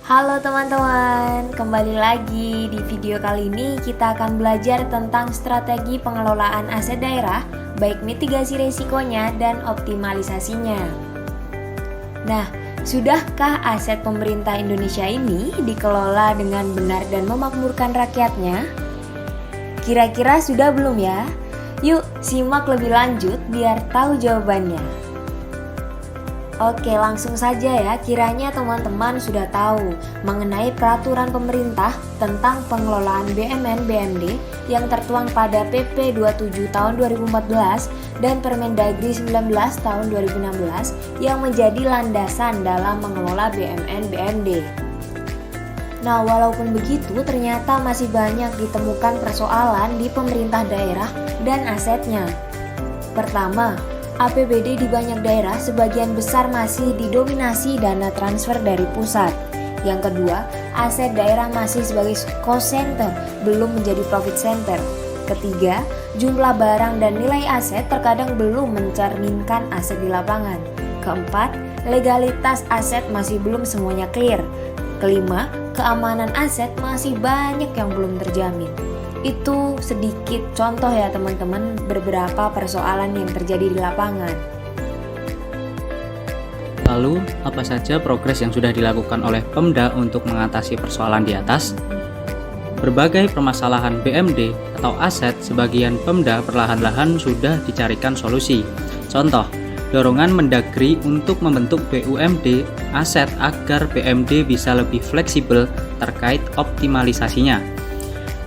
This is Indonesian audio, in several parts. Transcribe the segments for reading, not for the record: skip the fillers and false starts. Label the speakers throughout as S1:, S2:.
S1: Halo teman-teman, kembali lagi di video kali ini kita akan belajar tentang strategi pengelolaan aset daerah, baik mitigasi resikonya dan optimalisasinya. Nah, sudahkah aset pemerintah Indonesia ini dikelola dengan benar dan memakmurkan rakyatnya? Kira-kira sudah belum ya? Yuk simak lebih lanjut biar tahu jawabannya. Oke, langsung saja ya. Kiranya teman-teman sudah tahu mengenai peraturan pemerintah tentang pengelolaan BUMN BUMD yang tertuang pada PP 27 tahun 2014 dan Permendagri 19 tahun 2016 yang menjadi landasan dalam mengelola BUMN BUMD. Nah, walaupun begitu ternyata masih banyak ditemukan persoalan di pemerintah daerah dan asetnya. Pertama, APBD di banyak daerah sebagian besar masih didominasi dana transfer dari pusat. Yang kedua, aset daerah masih sebagai cost center, belum menjadi profit center. Ketiga, jumlah barang dan nilai aset terkadang belum mencerminkan aset di lapangan. Keempat, legalitas aset masih belum semuanya clear. Kelima, keamanan aset masih banyak yang belum terjamin. Itu sedikit contoh ya teman-teman beberapa persoalan yang terjadi di lapangan.
S2: Lalu, apa saja progres yang sudah dilakukan oleh Pemda untuk mengatasi persoalan di atas? Berbagai permasalahan BUMD atau aset sebagian Pemda perlahan-lahan sudah dicarikan solusi. Contoh, dorongan Mendagri untuk membentuk BUMD aset agar BUMD bisa lebih fleksibel terkait optimalisasinya.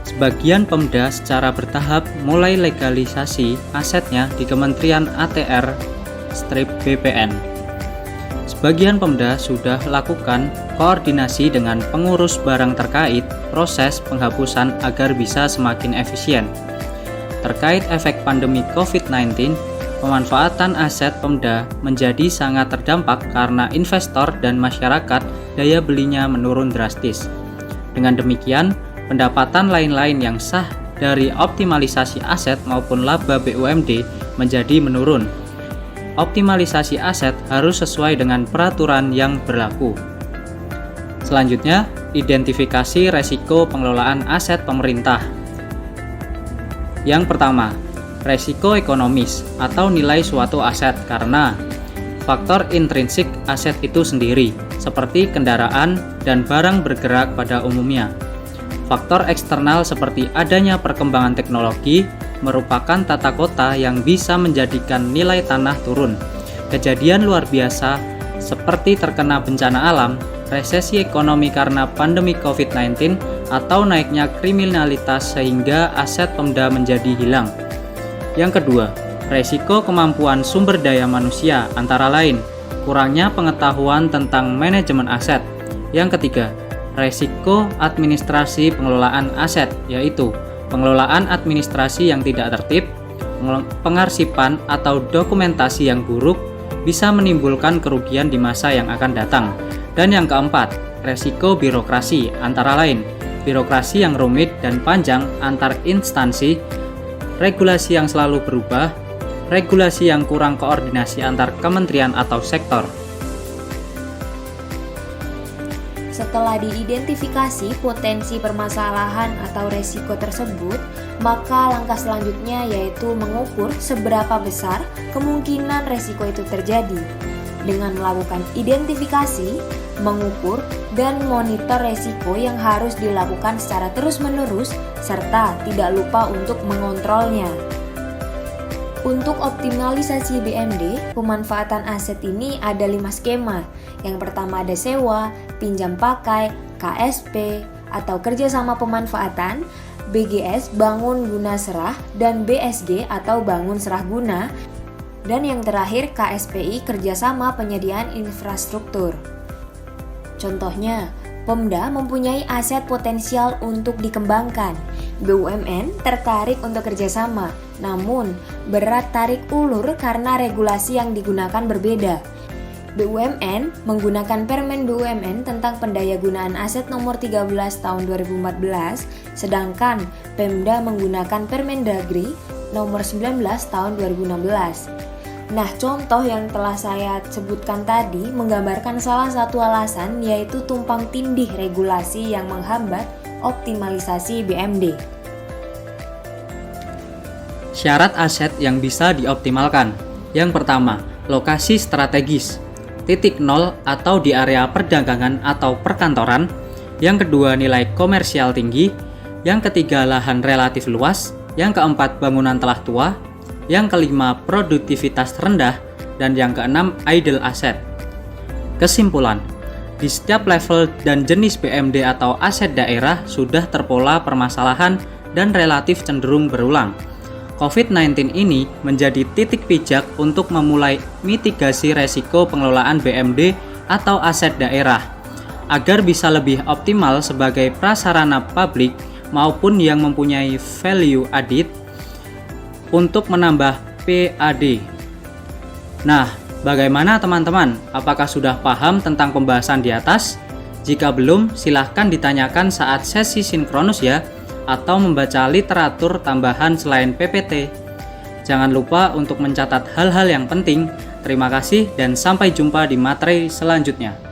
S2: Sebagian Pemda secara bertahap mulai legalisasi asetnya di Kementerian ATR/BPN. Sebagian Pemda sudah lakukan koordinasi dengan pengurus barang terkait proses penghapusan agar bisa semakin efisien. Terkait efek pandemi COVID-19, pemanfaatan aset Pemda menjadi sangat terdampak karena investor dan masyarakat daya belinya menurun drastis. Dengan demikian, pendapatan lain-lain yang sah dari optimalisasi aset maupun laba BUMD menjadi menurun. Optimalisasi aset harus sesuai dengan peraturan yang berlaku. Selanjutnya, identifikasi resiko pengelolaan aset pemerintah. Yang pertama, resiko ekonomis atau nilai suatu aset karena faktor intrinsik aset itu sendiri, seperti kendaraan dan barang bergerak pada umumnya. Faktor eksternal seperti adanya perkembangan teknologi merupakan tata kota yang bisa menjadikan nilai tanah turun. Kejadian luar biasa seperti terkena bencana alam, resesi ekonomi karena pandemi COVID-19, atau naiknya kriminalitas sehingga aset Pemda menjadi hilang. Yang kedua, resiko kemampuan sumber daya manusia antara lain kurangnya pengetahuan tentang manajemen aset. Yang ketiga, resiko administrasi pengelolaan aset, yaitu pengelolaan administrasi yang tidak tertib, pengarsipan atau dokumentasi yang buruk bisa menimbulkan kerugian di masa yang akan datang. Dan yang keempat, resiko birokrasi antara lain birokrasi yang rumit dan panjang antar instansi, regulasi yang selalu berubah, regulasi yang kurang koordinasi antar kementerian atau sektor.
S1: Setelah diidentifikasi potensi permasalahan atau resiko tersebut, maka langkah selanjutnya yaitu mengukur seberapa besar kemungkinan resiko itu terjadi. Dengan melakukan identifikasi, mengukur, dan monitor resiko yang harus dilakukan secara terus-menerus, serta tidak lupa untuk mengontrolnya. Untuk optimalisasi BUMD, pemanfaatan aset ini ada 5 skema. Yang pertama ada sewa, pinjam pakai, KSP, atau kerjasama pemanfaatan, BGS bangun guna serah, dan BSG atau bangun serah guna, dan yang terakhir KSPI kerjasama penyediaan infrastruktur. Contohnya, Pemda mempunyai aset potensial untuk dikembangkan. BUMN tertarik untuk kerjasama, namun berat tarik ulur karena regulasi yang digunakan berbeda. BUMN menggunakan Permen BUMN tentang Pendayagunaan Aset Nomor 13 Tahun 2014, sedangkan Pemda menggunakan Permendagri Nomor 19 Tahun 2016. Nah, contoh yang telah saya sebutkan tadi menggambarkan salah satu alasan, yaitu tumpang tindih regulasi yang menghambat optimalisasi BMD.
S2: Syarat aset yang bisa dioptimalkan. Yang pertama, lokasi strategis. Titik nol atau di area perdagangan atau perkantoran. Yang kedua, nilai komersial tinggi. Yang ketiga, lahan relatif luas. Yang keempat, bangunan telah tua. Yang kelima, produktivitas rendah. Dan yang keenam, idle asset. Kesimpulan, di setiap level dan jenis BMD atau aset daerah sudah terpola permasalahan dan relatif cenderung berulang. COVID-19 ini menjadi titik pijak untuk memulai mitigasi resiko pengelolaan BMD atau aset daerah, agar bisa lebih optimal sebagai prasarana publik maupun yang mempunyai value added untuk menambah PAD. Nah, bagaimana teman-teman? Apakah sudah paham tentang pembahasan di atas? Jika belum, silahkan ditanyakan saat sesi sinkronus ya, atau membaca literatur tambahan selain PPT. Jangan lupa untuk mencatat hal-hal yang penting. Terima kasih dan sampai jumpa di materi selanjutnya.